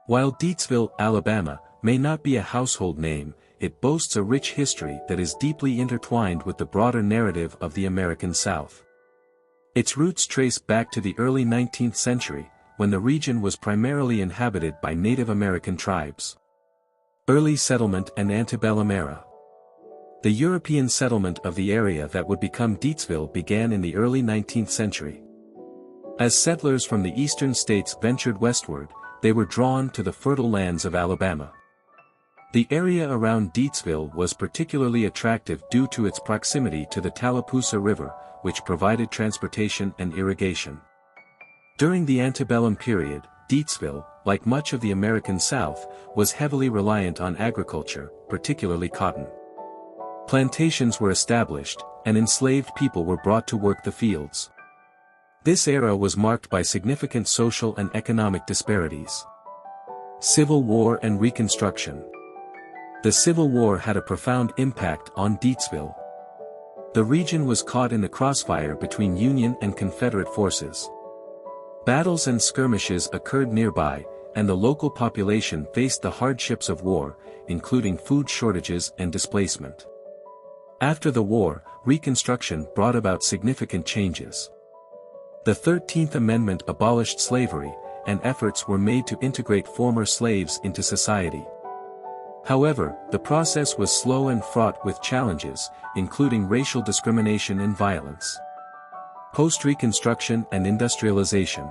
While Deatsville, Alabama, may not be a household name, it boasts a rich history that is deeply intertwined with the broader narrative of the American South. Its roots trace back to the early 19th century, when the region was primarily inhabited by Native American tribes. Early settlement and antebellum era. The European settlement of the area that would become Deatsville began in the early 19th century. As settlers from the eastern states ventured westward, they were drawn to the fertile lands of Alabama. The area around Deatsville was particularly attractive due to its proximity to the Tallapoosa River, which provided transportation and irrigation. During the antebellum period, Deatsville, like much of the American South, was heavily reliant on agriculture, particularly cotton. Plantations were established, and enslaved people were brought to work the fields. This era was marked by significant social and economic disparities. Civil War and Reconstruction. The Civil War had a profound impact on Deatsville. The region was caught in the crossfire between Union and Confederate forces. Battles and skirmishes occurred nearby, and the local population faced the hardships of war, including food shortages and displacement. After the war, Reconstruction brought about significant changes. The 13th Amendment abolished slavery, and efforts were made to integrate former slaves into society. However, the process was slow and fraught with challenges, including racial discrimination and violence. Post-Reconstruction and industrialization.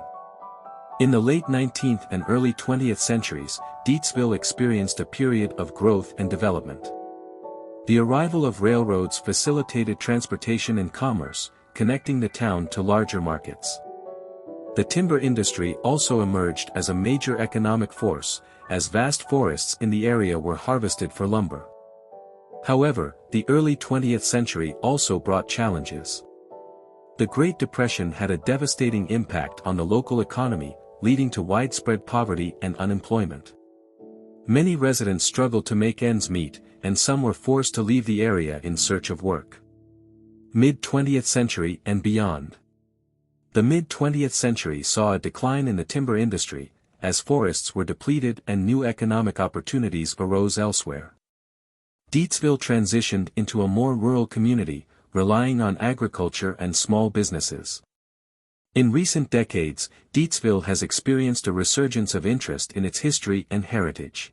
In the late 19th and early 20th centuries, Deatsville experienced a period of growth and development. The arrival of railroads facilitated transportation and commerce, connecting the town to larger markets. The timber industry also emerged as a major economic force, as vast forests in the area were harvested for lumber. However, the early 20th century also brought challenges. The Great Depression had a devastating impact on the local economy, leading to widespread poverty and unemployment. Many residents struggled to make ends meet, and some were forced to leave the area in search of work. Mid-20th century and beyond. The mid-20th century saw a decline in the timber industry, as forests were depleted and new economic opportunities arose elsewhere. Deatsville transitioned into a more rural community, relying on agriculture and small businesses. In recent decades, Deatsville has experienced a resurgence of interest in its history and heritage.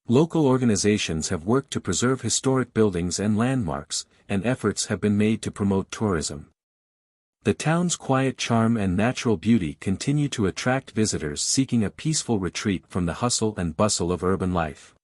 Local organizations have worked to preserve historic buildings and landmarks, and efforts have been made to promote tourism. The town's quiet charm and natural beauty continue to attract visitors seeking a peaceful retreat from the hustle and bustle of urban life.